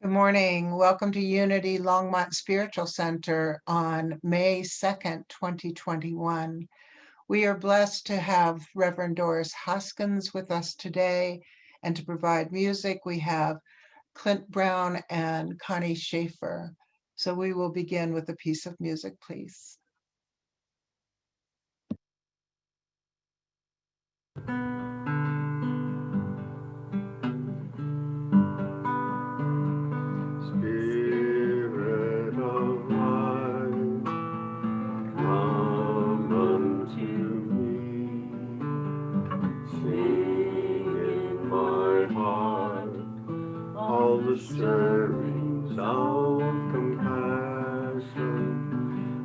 Good morning. Welcome to Unity Longmont Spiritual Center on May 2nd, 2021. We are blessed to have Reverend Doris Hoskins with us today, and to provide music, we have Clint Brown and Connie Schaefer. So we will begin with a piece of music, please. Spirit of life, come unto me. Sing in my heart all the stirrings of compassion.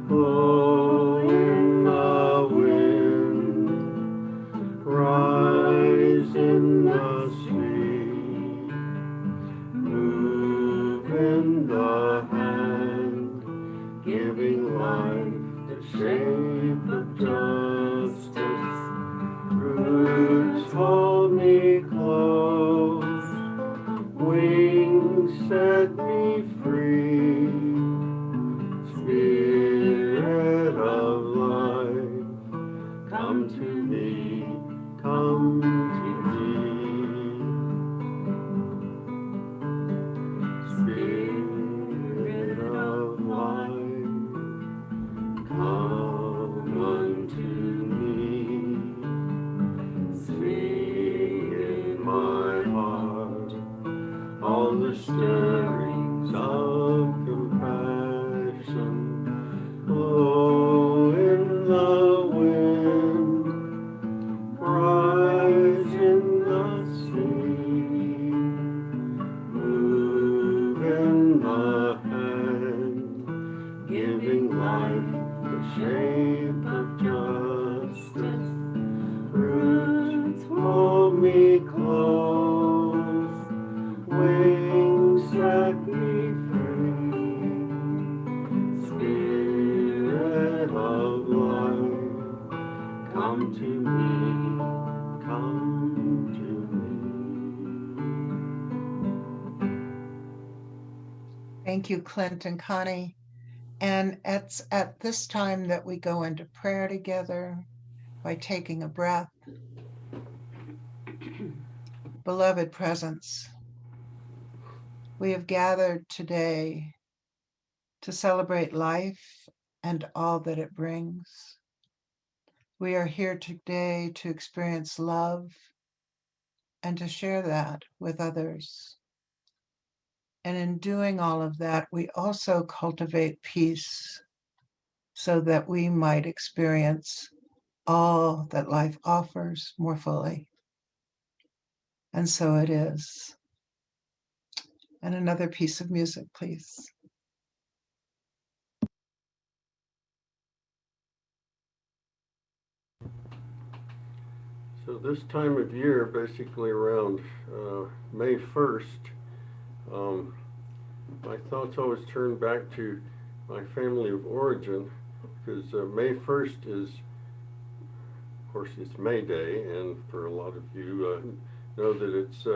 Blow in the wind, rise in the sea, move in the hand, giving life the shape of justice. Roots hold me close, wings set me free. Spirit of life, come to me, come to me. Spirit of life, come unto me. Sing in my heart all the stirrings of compassion. Blow in the wind, rise in the sea, move in the hand, giving life the shape of justice. Roots hold me close, wings set me free. Spirit of life, come to me, come to me. Thank you, Clint and Connie. And it's at this time that we go into prayer together by taking a breath. Beloved presence, we have gathered today to celebrate life and all that it brings. We are here today to experience love and to share that with others. And in doing all of that, we also cultivate peace so that we might experience all that life offers more fully. And so it is. And another piece of music, please. So this time of year, basically around May 1st, my thoughts always turn back to my family of origin, because May 1st is, of course, it's May Day, and for a lot of you know that it's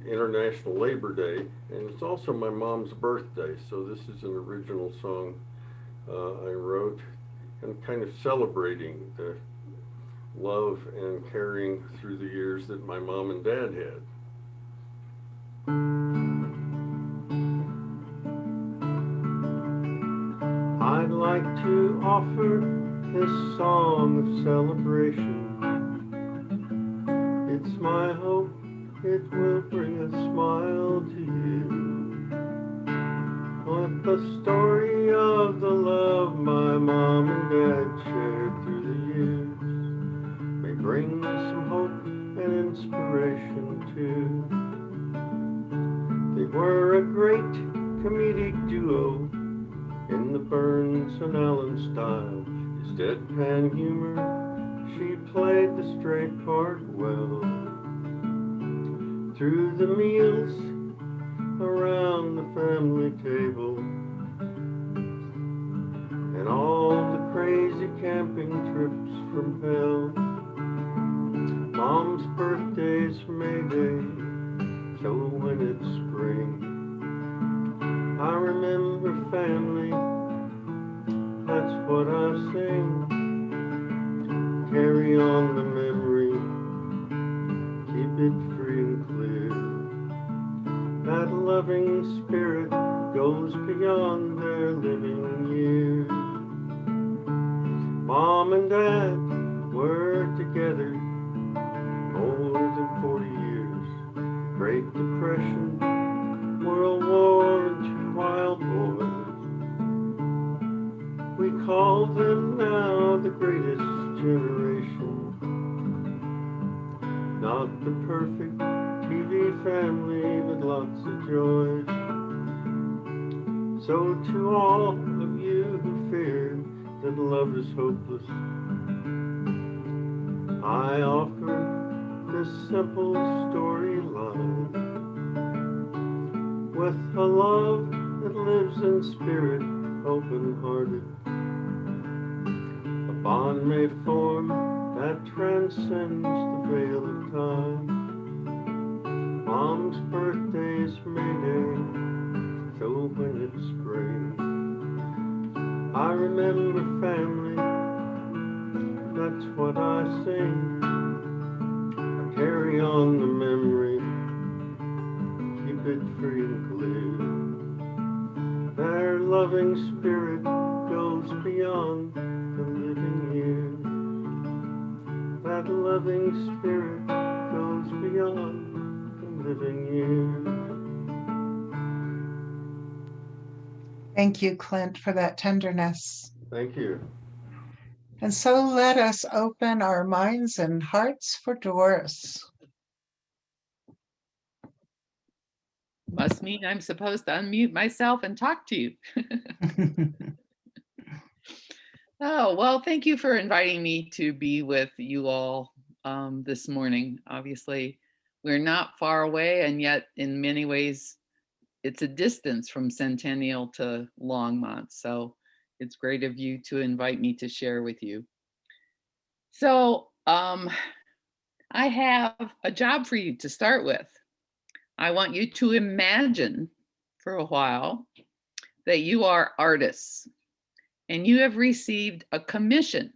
International Labor Day, and it's also my mom's birthday. So this is an original song I wrote, and kind of celebrating the love and caring through the years that my mom and dad had. I'd like to offer this song of celebration. It's my hope it will bring a smile to you. Let the story of the love my mom and dad shared through the years may bring some hope and inspiration too. They were a great comedic duo in the Burns and Allen style. His deadpan humor, she played the straight part well. Through the meals around the family table, and all the crazy camping trips from hell. Mom's birthday's May Day, so when it's spring, I remember family, that's what I sing. Carry on the memory, keep it free and clear. That loving spirit goes beyond their living years. Mom and Dad were together more than 40 years. Great Depression, World War, and 2 wild boys. We call them now the greatest generation. Not the perfect TV family, but lots of joy. So to all of you who fear that love is hopeless, I offer this simple storyline. With a love that lives in spirit, open-hearted, a bond may form that transcends the veil of time. Mom's birthday's May Day, so when it's spring, I remember family, that's what I sing. I carry on the memory, keep it free and clear. Their loving spirit goes beyond the living years. That loving spirit goes beyond the living years. Thank you, Clint, for that tenderness. Thank you. And so let us open our minds and hearts for Doris. Must mean I'm supposed to unmute myself and talk to you. Oh, well, thank you for inviting me to be with you all this morning. Obviously, we're not far away, and yet in many ways, it's a distance from Centennial to Longmont. So it's great of you to invite me to share with you. So I have a job for you to start with. I want you to imagine for a while that you are artists and you have received a commission.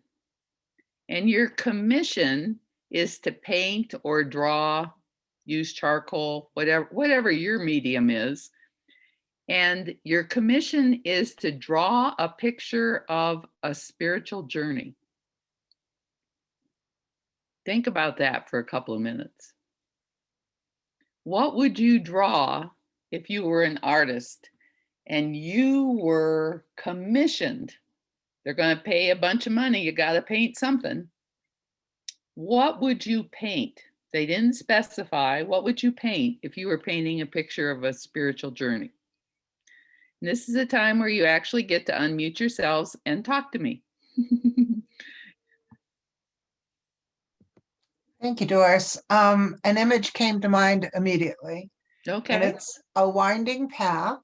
And your commission is to paint or draw, use charcoal, whatever your medium is. And your commission is to draw a picture of a spiritual journey. Think about that for a couple of minutes. What would you draw if you were an artist and you were commissioned? They're going to pay a bunch of money. You got to paint something. What would you paint? They didn't specify. What would you paint if you were painting a picture of a spiritual journey? And this is a time where you actually get to unmute yourselves and talk to me. Thank you, Doris. An image came to mind immediately. Okay. And it's a winding path,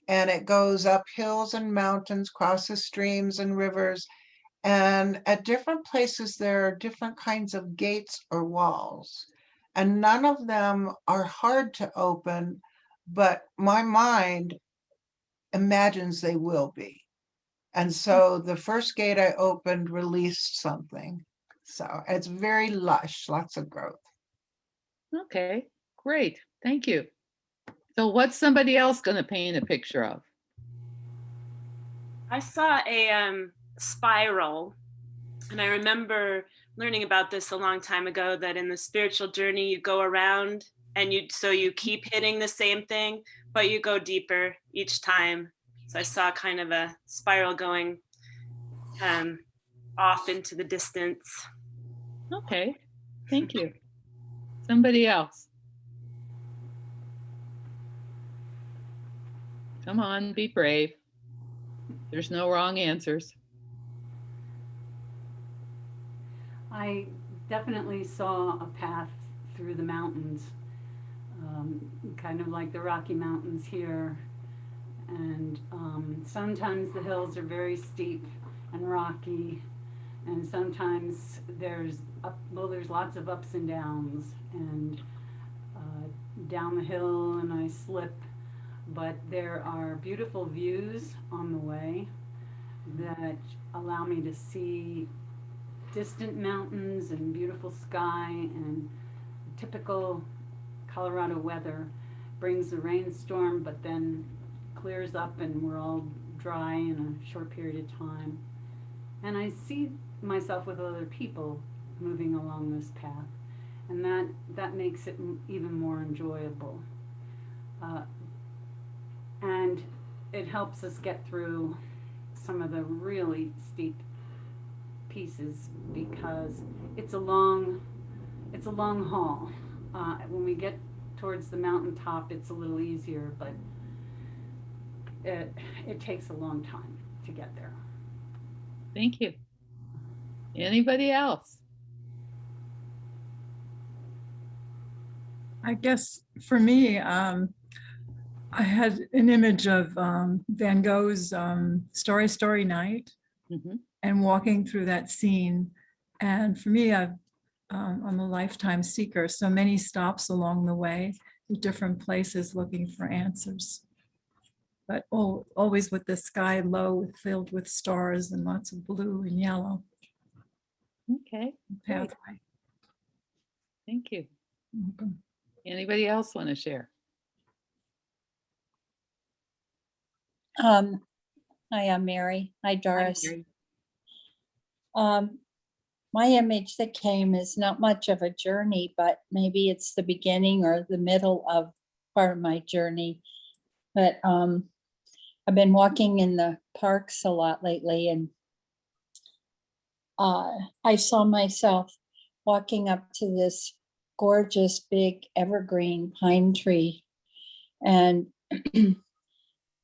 and it goes up hills and mountains, crosses streams and rivers. And at different places, there are different kinds of gates or walls. And none of them are hard to open, but my mind imagines they will be. And so the first gate I opened released something. So it's very lush, lots of growth. Okay, great. Thank you. So what's somebody else going to paint a picture of? I saw a spiral, and I remember learning about this a long time ago, that in the spiritual journey you go around and you keep hitting the same thing, but you go deeper each time. So I saw kind of a spiral going off into the distance. Okay, thank you. Somebody else. Come on, be brave. There's no wrong answers. I definitely saw a path through the mountains, kind of like the Rocky Mountains here. And sometimes the hills are very steep and rocky, and sometimes there's lots of ups and downs, and down the hill and I slip but there are beautiful views on the way that allow me to see distant mountains and beautiful sky, and typical Colorado weather brings a rainstorm but then clears up and we're all dry in a short period of time. And I see myself with other people moving along this path, and that makes it even more enjoyable. And it helps us get through some of the really steep pieces because it's a long haul. When we get towards the mountaintop, it's a little easier, but it takes a long time to get there. Thank you. Anybody else? I guess for me, I had an image of Van Gogh's Starry, Starry Night Mhm. and walking through that scene. And for me, I'm a lifetime seeker, so many stops along the way to different places looking for answers. But always with the sky low, filled with stars and lots of blue and yellow Okay, great. pathway. Thank you. Welcome. Anybody else want to share? Hi, I'm Mary. Hi, Doris. Mary. My image that came is not much of a journey, but maybe it's the beginning or the middle of part of my journey. But I've been walking in the parks a lot lately, and I saw myself walking up to this gorgeous big evergreen pine tree, and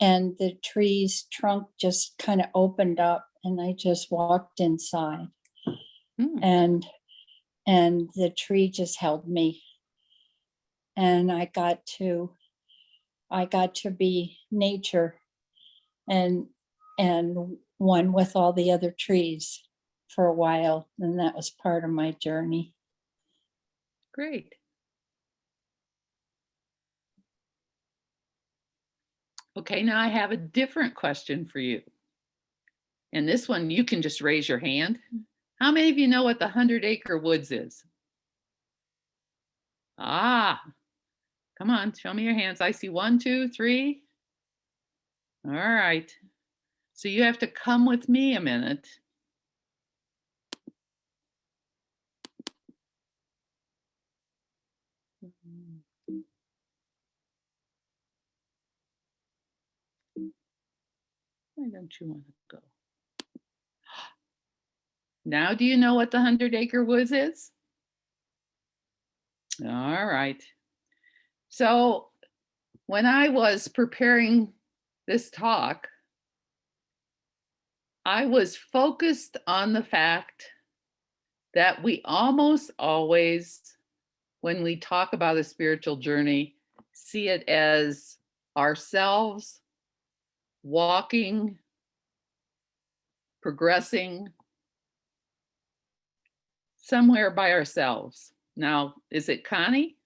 and the tree's trunk just kind of opened up, and I just walked inside. And the tree just held me, and I got to be nature and one with all the other trees for a while, and that was part of my journey. Great. Okay, now I have a different question for you. And this one, you can just raise your hand. How many of you know what the 100-acre woods is? Ah, come on, show me your hands. I see 1, 2, 3. All right. So you have to come with me a minute. Why don't you want to go? Now, do you know what the 100-acre woods is? All right. So when I was preparing this talk, I was focused on the fact that we almost always, when we talk about a spiritual journey, see it as ourselves walking, progressing somewhere by ourselves. Now, is it Connie?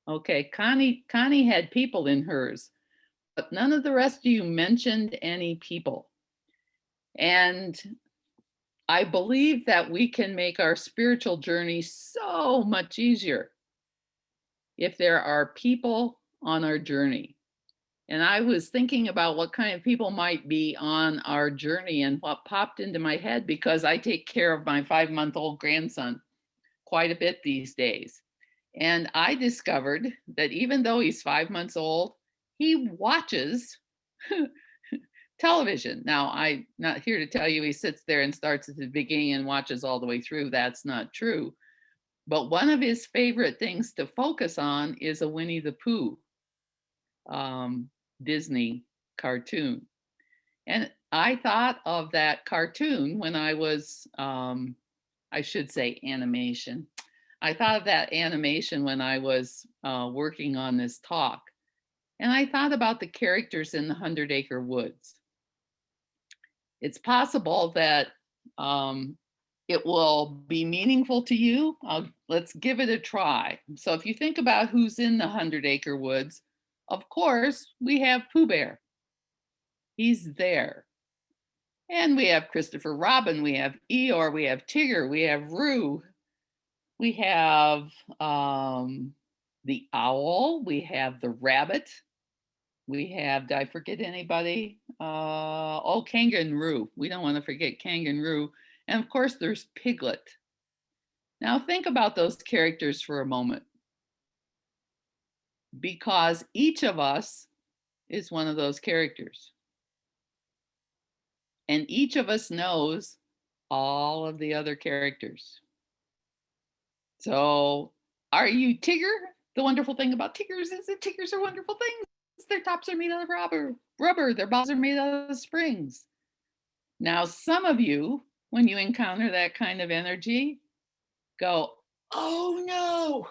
Okay, Connie had people in hers, but none of the rest of you mentioned any people. And I believe that we can make our spiritual journey so much easier if there are people on our journey. And I was thinking about what kind of people might be on our journey, and what popped into my head, because I take care of my 5-month-old grandson quite a bit these days. And I discovered that even though he's 5 months old, he watches television. Now, I'm not here to tell you he sits there and starts at the beginning and watches all the way through. That's not true. But one of his favorite things to focus on is a Winnie the Pooh Disney cartoon. And I thought of that cartoon when I was, I should say animation. I thought of that animation when I was working on this talk. And I thought about the characters in the 100-acre woods. It's possible that it will be meaningful to you. Let's give it a try. So if you think about who's in the 100-acre woods, Of course, we have Pooh Bear. He's there. And we have Christopher Robin, we have Eeyore, we have Tigger, we have Roo, we have the owl, we have the rabbit, we have, did I forget anybody? Oh, Kangaroo. We don't want to forget Kangaroo. And of course, there's Piglet. Now think about those characters for a moment, because each of us is one of those characters. And each of us knows all of the other characters. So are you Tigger? The wonderful thing about Tiggers is that Tiggers are wonderful things. Their tops are made out of rubber, their bottoms are made out of springs. Now, some of you, when you encounter that kind of energy, go, oh no,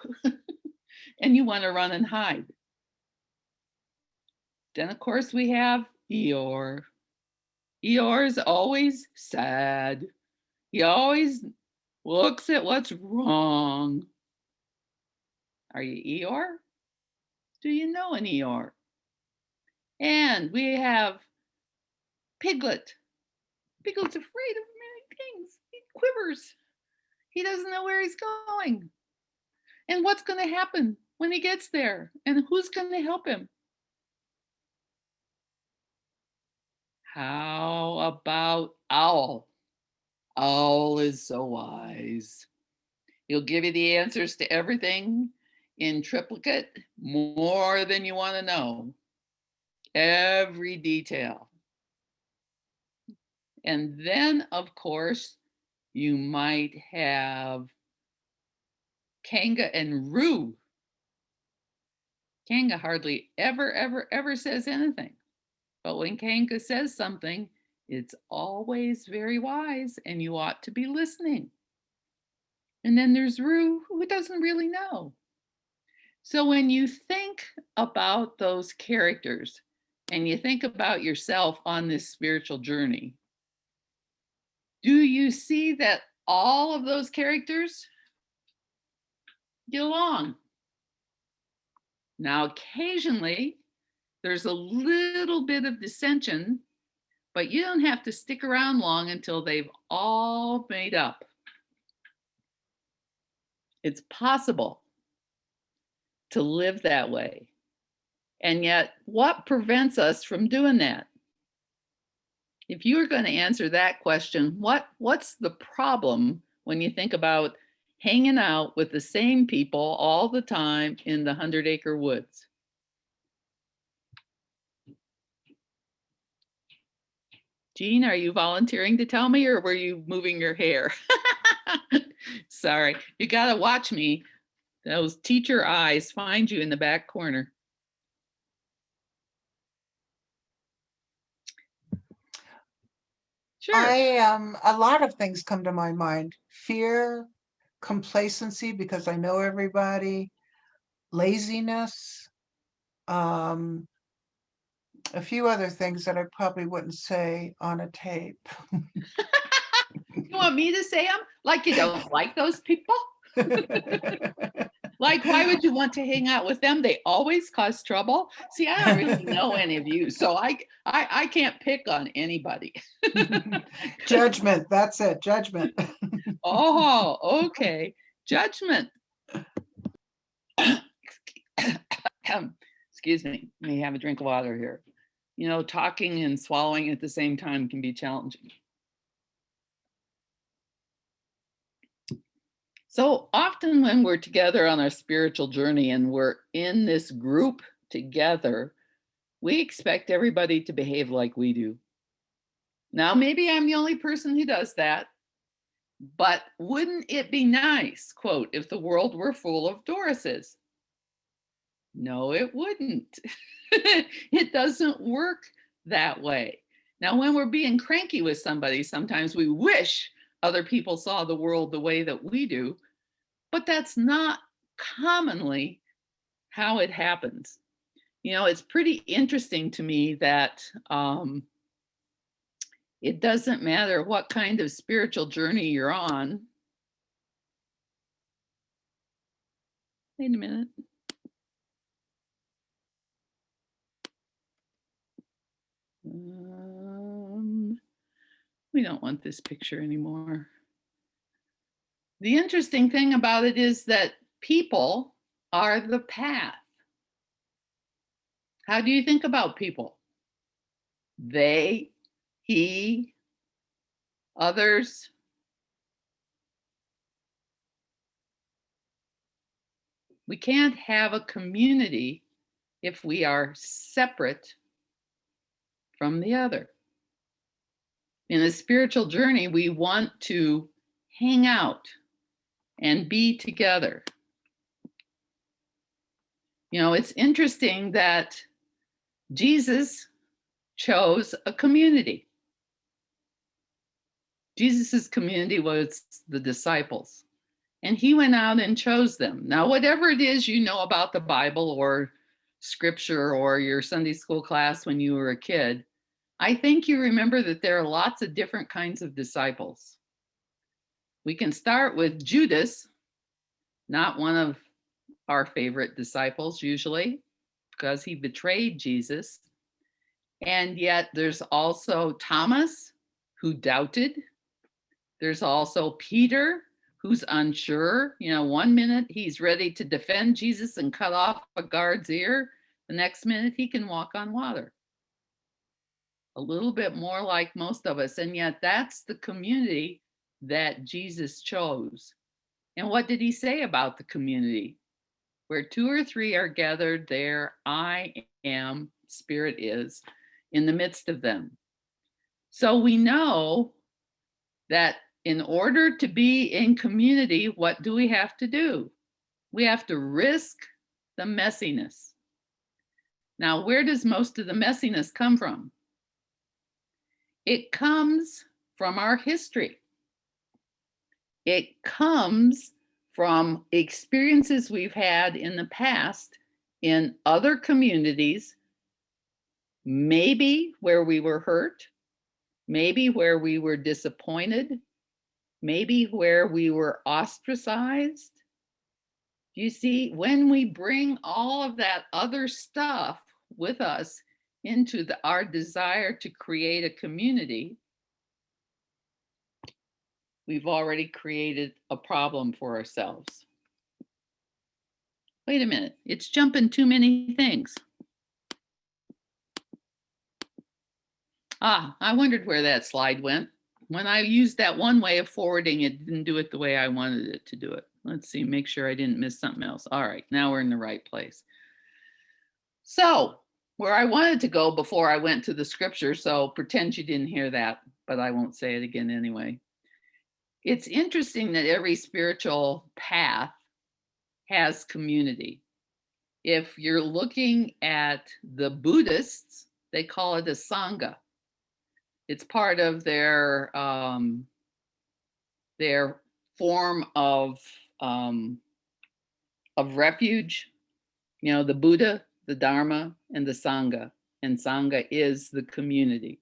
and you want to run and hide. Then, of course, we have Eeyore. Eeyore is always sad. He always looks at what's wrong. Are you Eeyore? Do you know an Eeyore? And we have Piglet. Piglet's afraid of many things. He quivers. He doesn't know where he's going. And what's going to happen when he gets there? And who's going to help him? How about Owl? Owl is so wise. He'll give you the answers to everything in triplicate, more than you want to know. Every detail. And then, of course, you might have Kanga and Roo. Kanga hardly ever says anything. But when Kanga says something, it's always very wise and you ought to be listening. And then there's Roo, who doesn't really know. So when you think about those characters and you think about yourself on this spiritual journey, do you see that all of those characters get along? Now, occasionally, there's a little bit of dissension, but you don't have to stick around long until they've all made up. It's possible to live that way. And yet, what prevents us from doing that? If you were going to answer that question, what's the problem when you think about hanging out with the same people all the time in the 100-acre woods? Jean, are you volunteering to tell me, or were you moving your hair? Sorry, you got to watch me. Those teacher eyes find you in the back corner. Sure. A lot of things come to my mind. Fear, complacency because I know everybody, laziness, a few other things that I probably wouldn't say on a tape. You want me to say them? Like you don't like those people? Like, why would you want to hang out with them? They always cause trouble. See, I don't really know any of you, so I can't pick on anybody. Judgment, that's it, judgment. Oh, okay. Judgment. Excuse me, let me have a drink of water here. You know, talking and swallowing at the same time can be challenging. So often when we're together on our spiritual journey and we're in this group together, we expect everybody to behave like we do. Now, maybe I'm the only person who does that, but wouldn't it be nice, quote, if the world were full of Dorises? No, it wouldn't. It doesn't work that way. Now, when we're being cranky with somebody, sometimes we wish other people saw the world the way that we do, but that's not commonly how it happens. You know, it's pretty interesting to me that it doesn't matter what kind of spiritual journey you're on. Wait a minute. We don't want this picture anymore. The interesting thing about it is that people are the path. How do you think about people? They, he, others. We can't have a community if we are separate from the other. In a spiritual journey, we want to hang out and be together. You know, it's interesting that Jesus chose a community. Jesus's community was the disciples, and he went out and chose them. Now, whatever it is you know about the Bible or scripture or your Sunday school class when you were a kid, I think you remember that there are lots of different kinds of disciples. We can start with Judas, not one of our favorite disciples usually, because he betrayed Jesus. And yet there's also Thomas, who doubted. There's also Peter, who's unsure. You know, 1 minute he's ready to defend Jesus and cut off a guard's ear. The next minute he can walk on water. A little bit more like most of us. And yet that's the community that Jesus chose. And what did he say about the community? Where 2 or 3 are gathered, there I am, Spirit is, in the midst of them. So we know that in order to be in community, what do we have to do? We have to risk the messiness. Now, where does most of the messiness come from? It comes from our history. It comes from experiences we've had in the past in other communities, maybe where we were hurt, maybe where we were disappointed, maybe where we were ostracized. You see, when we bring all of that other stuff with us into our desire to create a community, we've already created a problem for ourselves. Wait a minute, it's jumping too many things. I wondered where that slide went. When I used that one way of forwarding, it didn't do it the way I wanted it to do it. Let's see, make sure I didn't miss something else. All right, now we're in the right place. So, where I wanted to go before I went to the scripture, so pretend you didn't hear that, but I won't say it again anyway. It's interesting that every spiritual path has community. If you're looking at the Buddhists, they call it a sangha. It's part of their form of refuge. You know, the Buddha, the Dharma, and the Sangha. And Sangha is the community.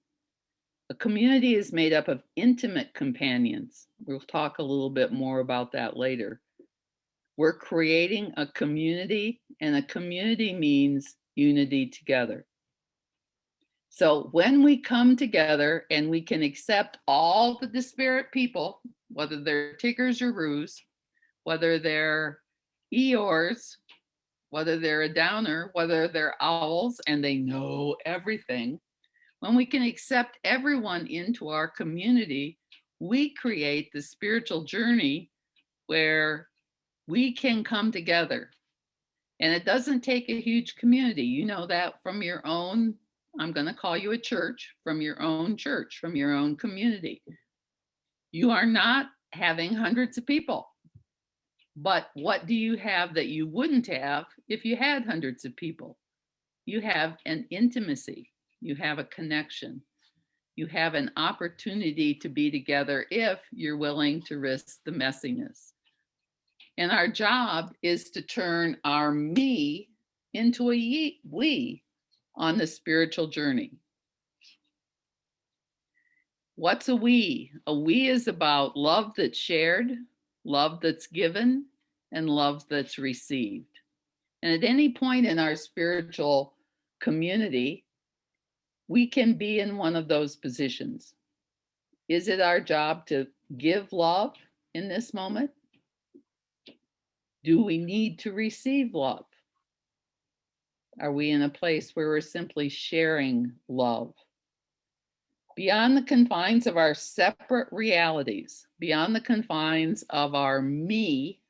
A community is made up of intimate companions. We'll talk a little bit more about that later. We're creating a community, and a community means unity together. So when we come together and we can accept all the disparate people, whether they're Tiggers or Roos, whether they're Eeyores, whether they're a Downer, whether they're owls and they know everything, when we can accept everyone into our community, we create the spiritual journey where we can come together. And it doesn't take a huge community. You know that from your own, I'm going to call you a church, from your own community. You are not having hundreds of people. But what do you have that you wouldn't have if you had hundreds of people? You have an intimacy. You have a connection. You have an opportunity to be together if you're willing to risk the messiness. And our job is to turn our me into a we on the spiritual journey. What's a we? A we is about love that's shared, love that's given, and love that's received. And at any point in our spiritual community, We can be in one of those positions. Is it our job to give love in this moment? Do we need to receive love? Are we in a place where we're simply sharing love? Beyond the confines of our separate realities, beyond the confines of our me,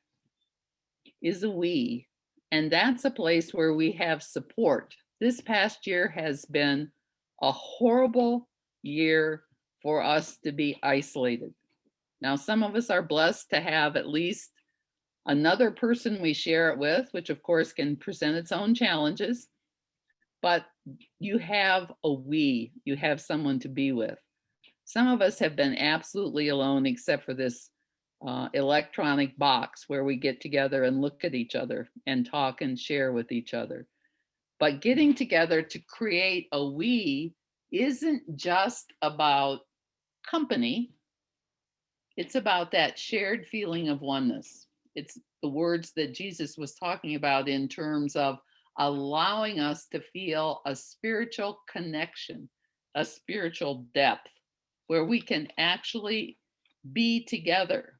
is a we. And that's a place where we have support. This past year has been a horrible year for us to be isolated. Now, some of us are blessed to have at least another person we share it with, which of course can present its own challenges, but you have a we, you have someone to be with. Some of us have been absolutely alone except for this electronic box where we get together and look at each other and talk and share with each other. But getting together to create a we isn't just about company. It's about that shared feeling of oneness. It's the words that Jesus was talking about in terms of allowing us to feel a spiritual connection, a spiritual depth, where we can actually be together.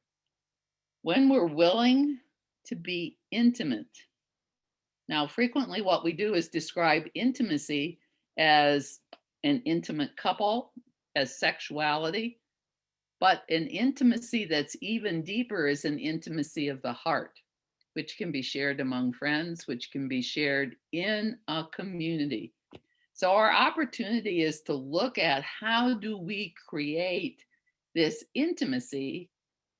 When we're willing to be intimate. Now, frequently what we do is describe intimacy as an intimate couple, as sexuality, but an intimacy that's even deeper is an intimacy of the heart, which can be shared among friends, which can be shared in a community. So our opportunity is to look at how do we create this intimacy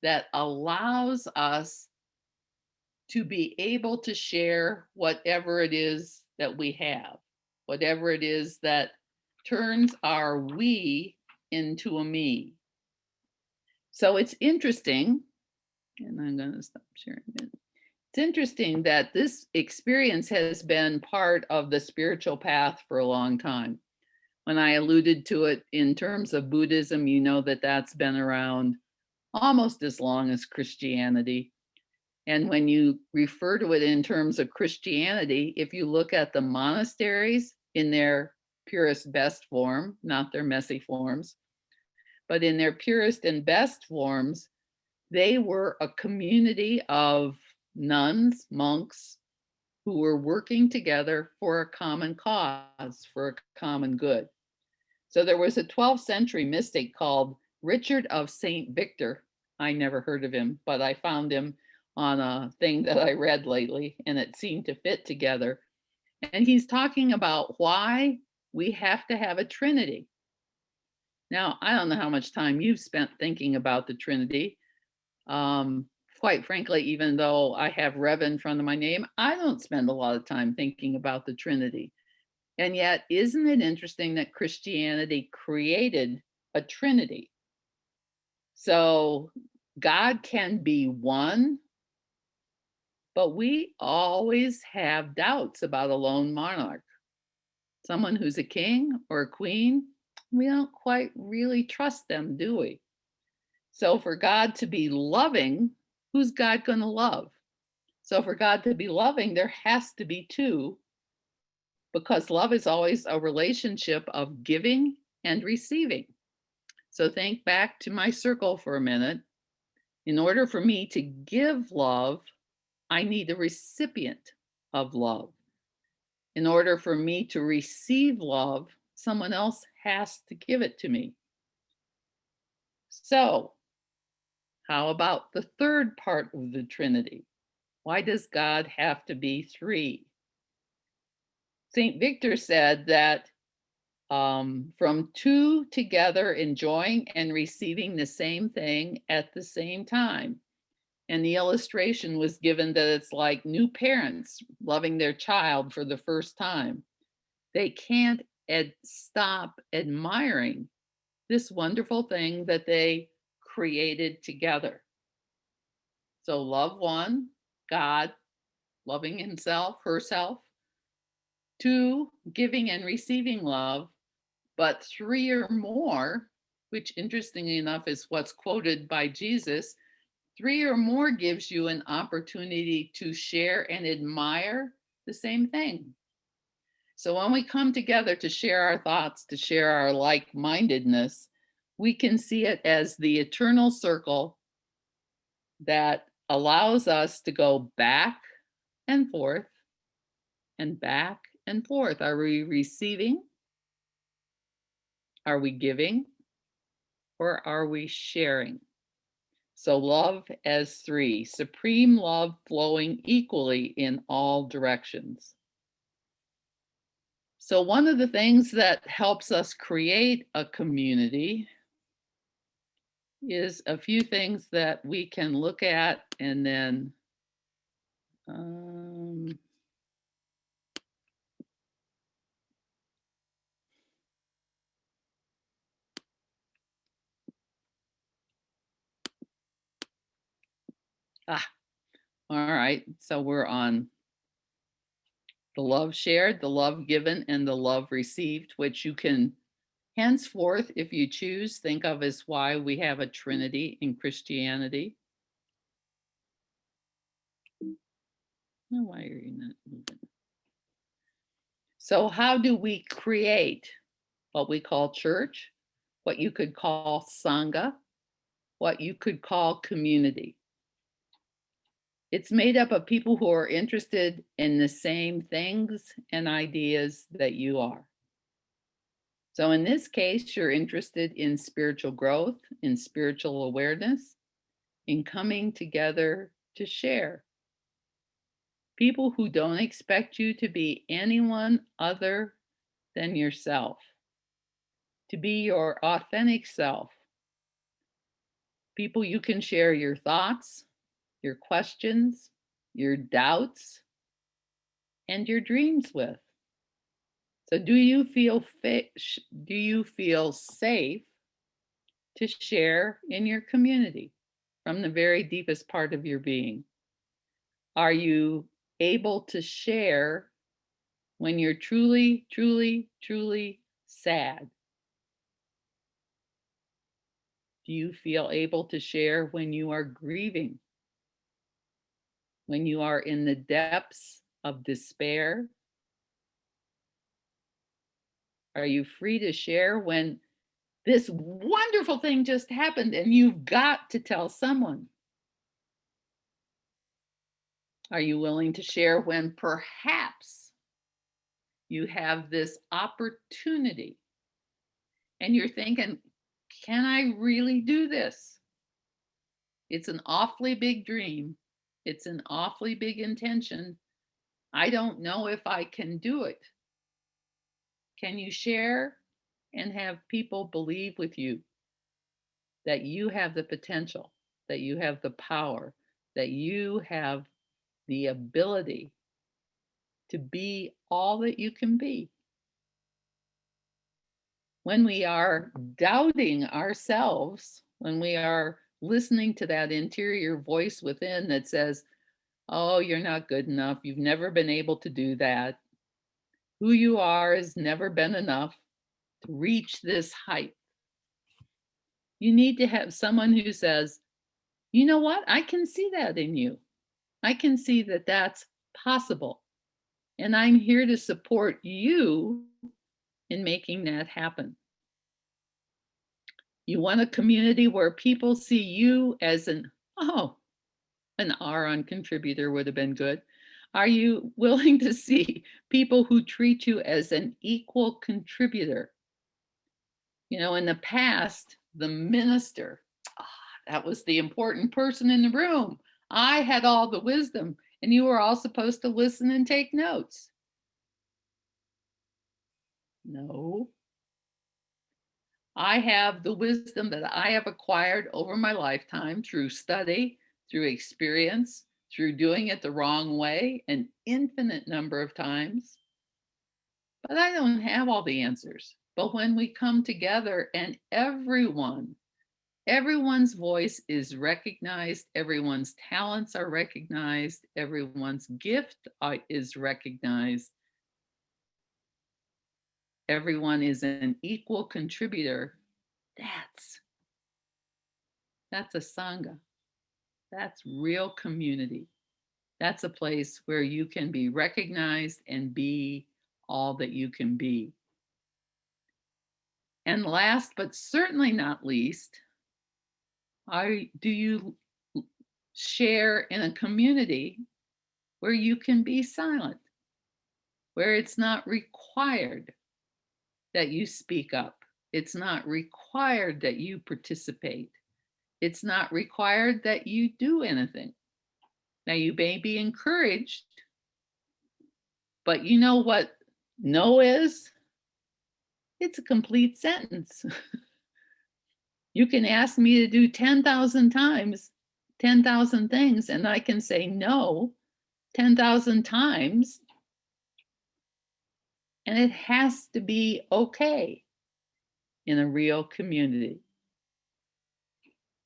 that allows us to be able to share whatever it is that we have, whatever it is that turns our we into a me. So it's interesting, and I'm going to stop sharing it. It's interesting that this experience has been part of the spiritual path for a long time. When I alluded to it in terms of Buddhism, you know that that's been around almost as long as Christianity. And when you refer to it in terms of Christianity, if you look at the monasteries in their purest, best form, not their messy forms, but in their purest and best forms, they were a community of nuns, monks, who were working together for a common cause, for a common good. So there was a 12th century mystic called Richard of St. Victor. I never heard of him, but I found him on a thing that I read lately, and it seemed to fit together. And he's talking about why we have to have a Trinity. Now, I don't know how much time you've spent thinking about the Trinity. Quite frankly, even though I have Rev in front of my name, I don't spend a lot of time thinking about the Trinity. And yet, isn't it interesting that Christianity created a Trinity? So God can be one, but we always have doubts about a lone monarch. Someone who's a king or a queen, we don't quite really trust them, do we? So for God to be loving, who's God going to love? So for God to be loving, there has to be two, because love is always a relationship of giving and receiving. So think back to my circle for a minute. In order for me to give love, I need a recipient of love. In order for me to receive love, someone else has to give it to me. So, how about the third part of the Trinity? Why does God have to be three? St. Victor said that from two together enjoying and receiving the same thing at the same time. And the illustration was given that it's like new parents loving their child for the first time. They can't stop admiring this wonderful thing that they created together. So love one, God, loving himself, herself. Two, giving and receiving love. But three or more, which interestingly enough is what's quoted by Jesus, three or more gives you an opportunity to share and admire the same thing. So when we come together to share our thoughts, to share our like-mindedness, we can see it as the eternal circle that allows us to go back and forth and back and forth. Are we receiving? Are we giving? Or are we sharing? So love as three, supreme love flowing equally in all directions. So one of the things that helps us create a community is a few things that we can look at and then all right, so we're on the love shared, the love given, and the love received, which you can henceforth, if you choose, think of as why we have a Trinity in Christianity. Oh, why are you not moving? So how do we create what we call church, what you could call Sangha, what you could call community? It's made up of people who are interested in the same things and ideas that you are. So in this case, you're interested in spiritual growth, in spiritual awareness, in coming together to share. People who don't expect you to be anyone other than yourself, to be your authentic self. People you can share your thoughts, your questions, your doubts, and your dreams with. So do you feel safe to share in your community from the very deepest part of your being? Are you able to share when you're truly, truly, truly sad? Do you feel able to share when you are grieving? When you are in the depths of despair? Are you free to share when this wonderful thing just happened and you've got to tell someone? Are you willing to share when perhaps you have this opportunity and you're thinking, can I really do this? It's an awfully big dream. It's an awfully big intention. I don't know if I can do it. Can you share and have people believe with you that you have the potential, that you have the power, that you have the ability to be all that you can be? When we are doubting ourselves, when we are listening to that interior voice within that says, oh, you're not good enough, you've never been able to do that, who you are has never been enough to reach this height. You need to have someone who says, you know what, I can see that in you. I can see that that's possible. And I'm here to support you in making that happen. You want a community where people see you as an R on contributor would have been good. Are you willing to see people who treat you as an equal contributor? You know, in the past, the minister, that was the important person in the room. I had all the wisdom, and you were all supposed to listen and take notes. No. I have the wisdom that I have acquired over my lifetime through study, through experience, through doing it the wrong way an infinite number of times. But I don't have all the answers. But when we come together and everyone's voice is recognized, everyone's talents are recognized, everyone's gift is recognized, everyone is an equal contributor, that's a Sangha. That's real community. That's a place where you can be recognized and be all that you can be. And last, but certainly not least, do you share in a community where you can be silent, where it's not required that you speak up? It's not required that you participate. It's not required that you do anything. Now, you may be encouraged, but you know what no is? It's a complete sentence. You can ask me to do 10,000 times, 10,000 things, and I can say no 10,000 times. And it has to be okay in a real community.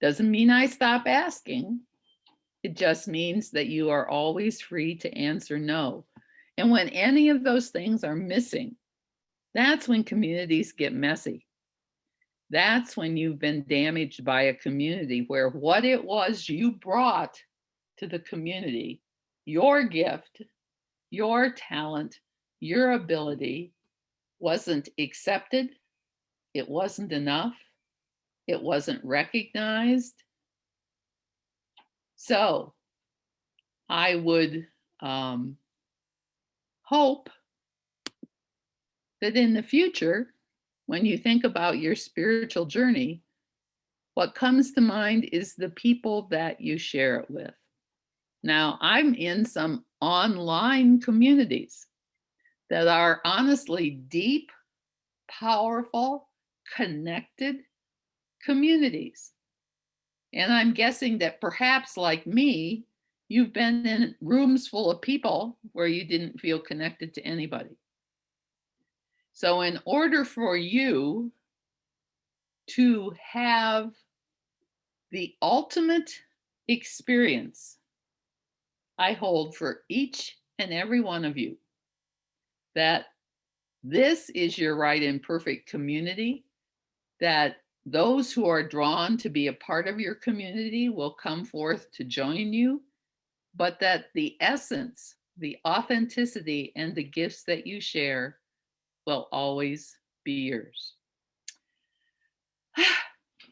Doesn't mean I stop asking. It just means that you are always free to answer no. And when any of those things are missing, that's when communities get messy. That's when you've been damaged by a community where what it was you brought to the community, your gift, your talent, your ability, wasn't accepted, it wasn't enough, it wasn't recognized. So I would hope that in the future, when you think about your spiritual journey, what comes to mind is the people that you share it with. Now, I'm in some online communities that are honestly deep, powerful, connected communities. And I'm guessing that perhaps, like me, you've been in rooms full of people where you didn't feel connected to anybody. So in order for you to have the ultimate experience, I hold for each and every one of you that this is your right and perfect community, that those who are drawn to be a part of your community will come forth to join you, but that the essence, the authenticity, and the gifts that you share will always be yours.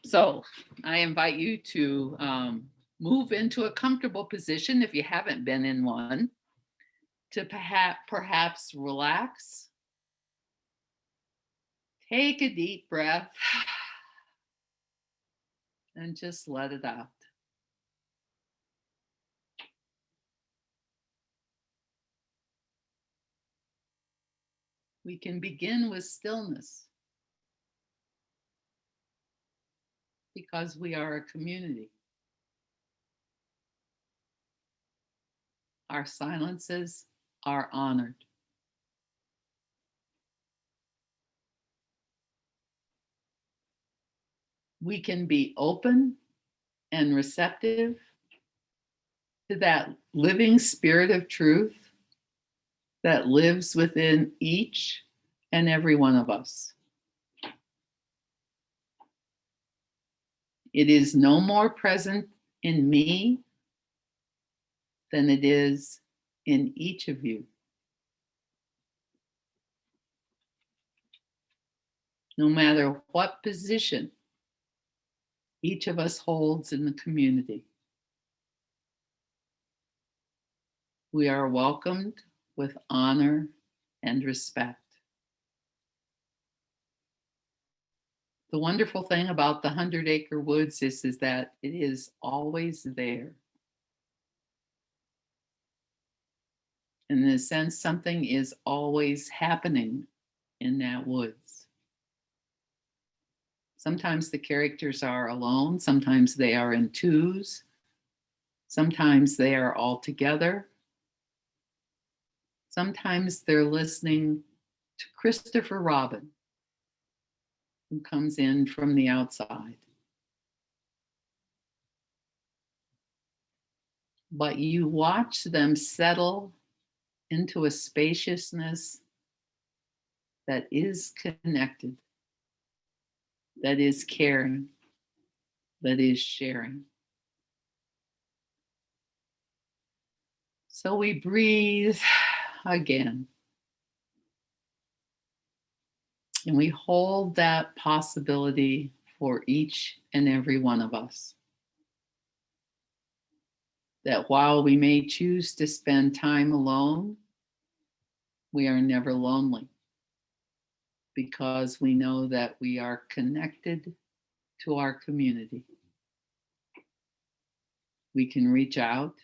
So I invite you to move into a comfortable position if you haven't been in one, to perhaps relax, take a deep breath, and just let it out. We can begin with stillness because we are a community. Our silences are honored. We can be open and receptive to that living spirit of truth that lives within each and every one of us. It is no more present in me than it is in each of you. No matter what position each of us holds in the community, we are welcomed with honor and respect. The wonderful thing about the 100-acre woods is that it is always there. In a sense, something is always happening in that woods. Sometimes the characters are alone, sometimes they are in twos, sometimes they are all together. Sometimes they're listening to Christopher Robin, who comes in from the outside. But you watch them settle into a spaciousness that is connected, that is caring, that is sharing. So we breathe again. And we hold that possibility for each and every one of us. That while we may choose to spend time alone, we are never lonely because we know that we are connected to our community. We can reach out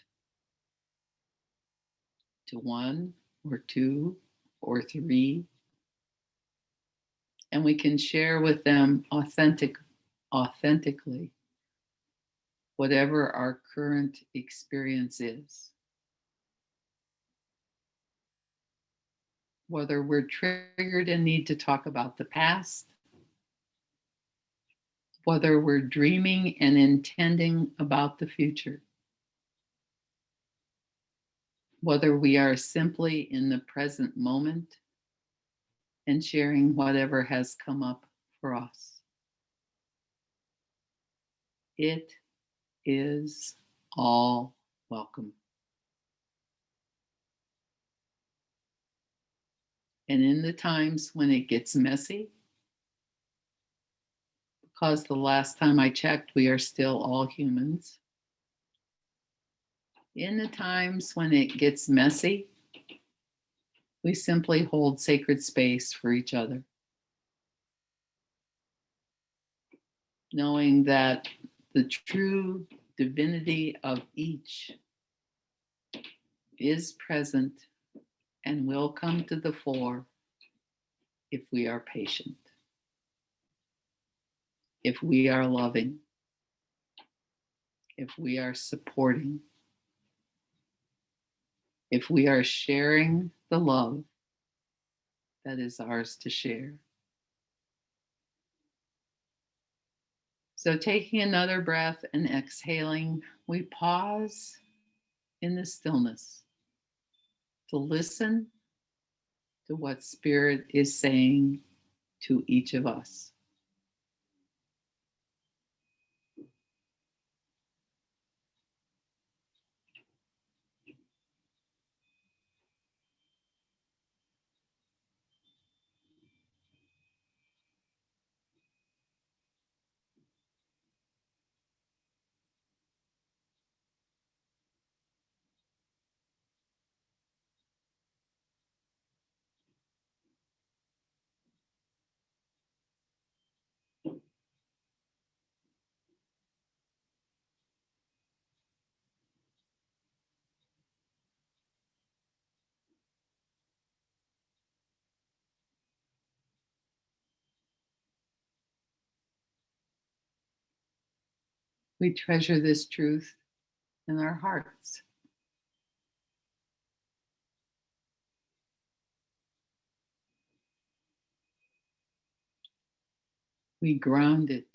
to one or two or three, and we can share with them authentically whatever our current experience is. Whether we're triggered and need to talk about the past, whether we're dreaming and intending about the future, whether we are simply in the present moment and sharing whatever has come up for us. It is all welcome. And in the times when it gets messy, because the last time I checked, we are still all humans. In the times when it gets messy, we simply hold sacred space for each other, knowing that the true divinity of each is present and will come to the fore if we are patient, if we are loving, if we are supporting, if we are sharing the love that is ours to share. So taking another breath and exhaling, we pause in the stillness to listen to what Spirit is saying to each of us. We treasure this truth in our hearts. We ground it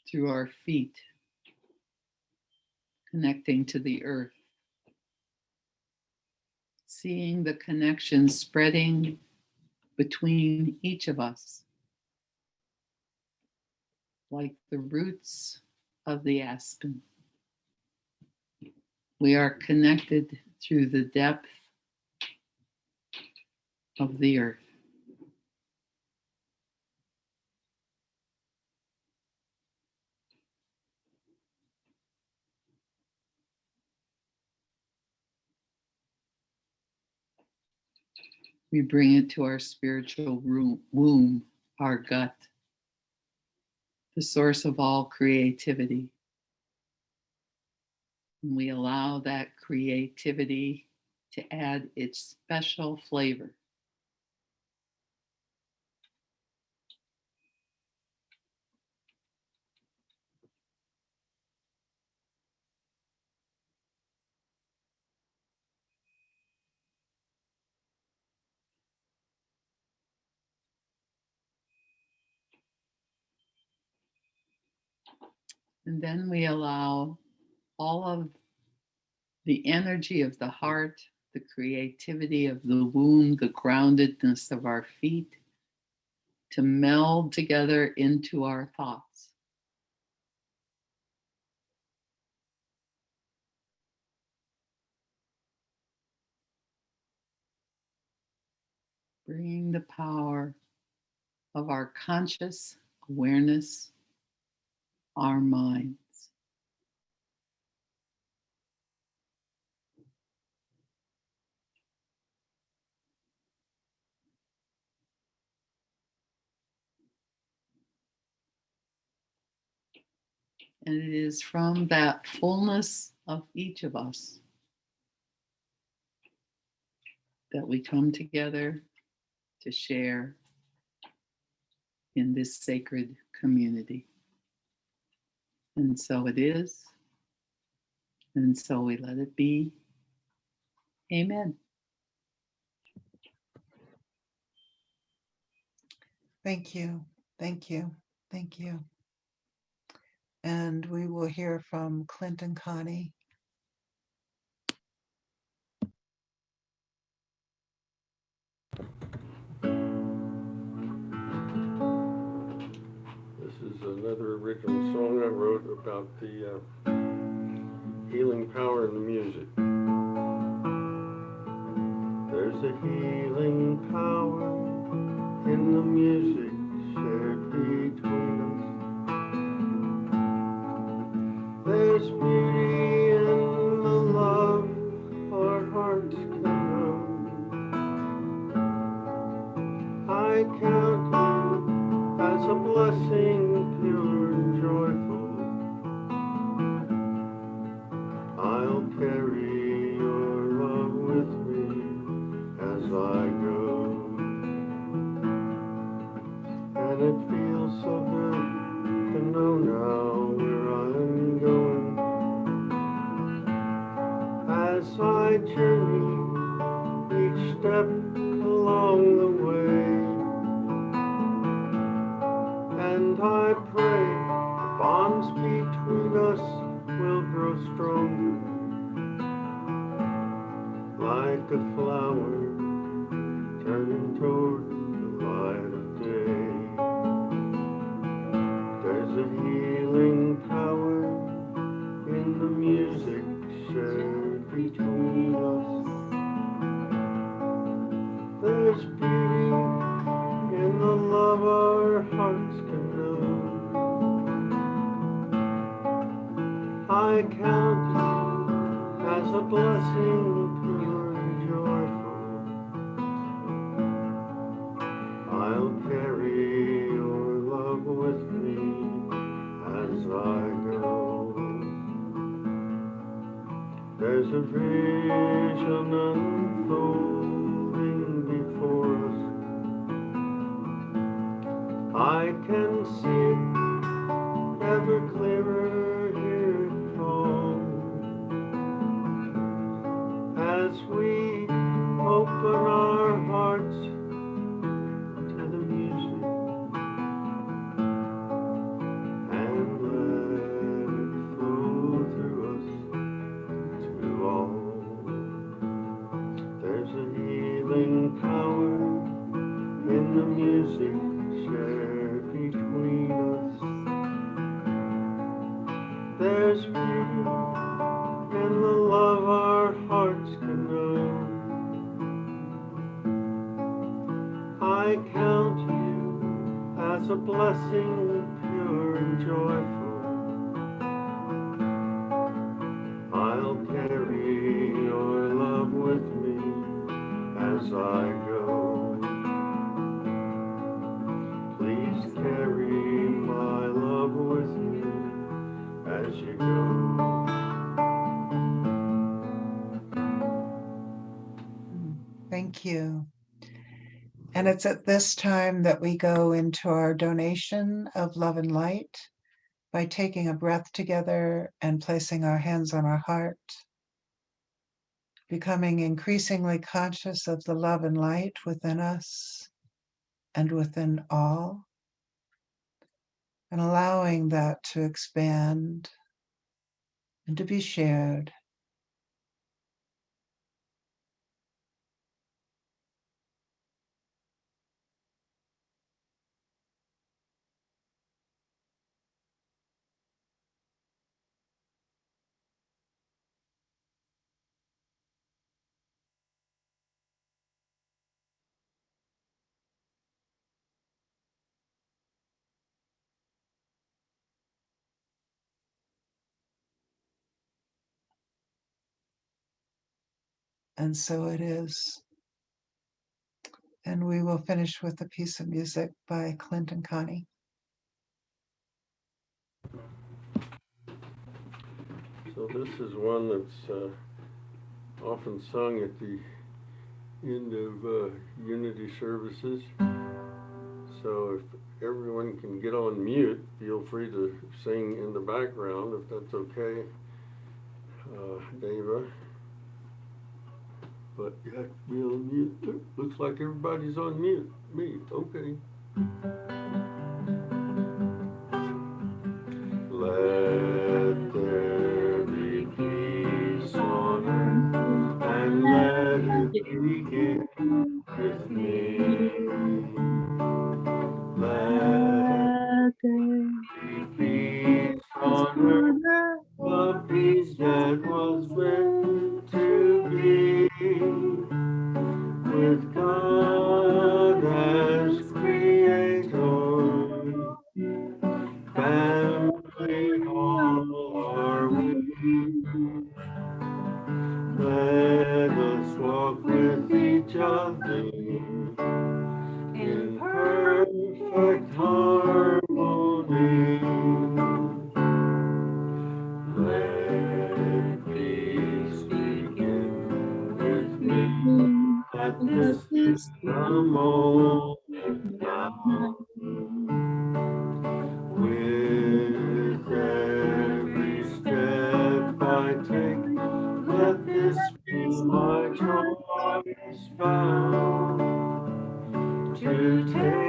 through our feet, connecting to the earth, seeing the connection spreading between each of us, like the roots of the aspen. We are connected through the depth of the earth. We bring it to our spiritual womb, our gut, the source of all creativity. And we allow that creativity to add its special flavor. And then we allow all of the energy of the heart, the creativity of the womb, the groundedness of our feet to meld together into our thoughts. bringing the power of our conscious awareness, our minds. And it is from that fullness of each of us that we come together to share in this sacred community. And so it is, and so we let it be. Amen. Thank you. Thank you. Thank you. And we will hear from Clint and Connie. This is another original song I wrote about the healing power in the music. There's a healing power in the music shared between us. There's beauty in the love our hearts can know. I count you as a blessing, pure and joyful. I'll carry your love with me as I go. And it feels so good to know now where I'm going. As I journey each step along the way, and I pray the bonds between us will grow stronger, like a flower turning toward the light of day. There's a healing power in the music shared between us. There's beauty in the love our hearts can know. I count you as a blessing, pure and joyful. I'll carry your love with me as I go. There's a vision unfolding before us. I can see it ever clearer here at home. As we open our hearts to the music and let it flow through us to all. There's a healing power in the music shared between us. There's beauty in the love our hearts can know. I count you as a blessing, pure and joyful. I'll carry your love with me as I go. Please carry my love with you as you go. Thank you. And it's at this time that we go into our donation of love and light by taking a breath together and placing our hands on our heart, becoming increasingly conscious of the love and light within us and within all, and allowing that to expand and to be shared. and so it is. And we will finish with a piece of music by Clint and Connie. So this is one that's often sung at the end of Unity services. So if everyone can get on mute, feel free to sing in the background if that's okay, Deva. But you have to be on mute. Looks like everybody's on mute. Me, okay. Let there be peace on earth, and let it begin with me. Let there be peace on earth, the peace that was meant to be, with God as creator. Family all are we. Let us walk with each other in perfect harmony. Let peace begin with me. Let this be the moment now. With every step I take, let this be my choice found to take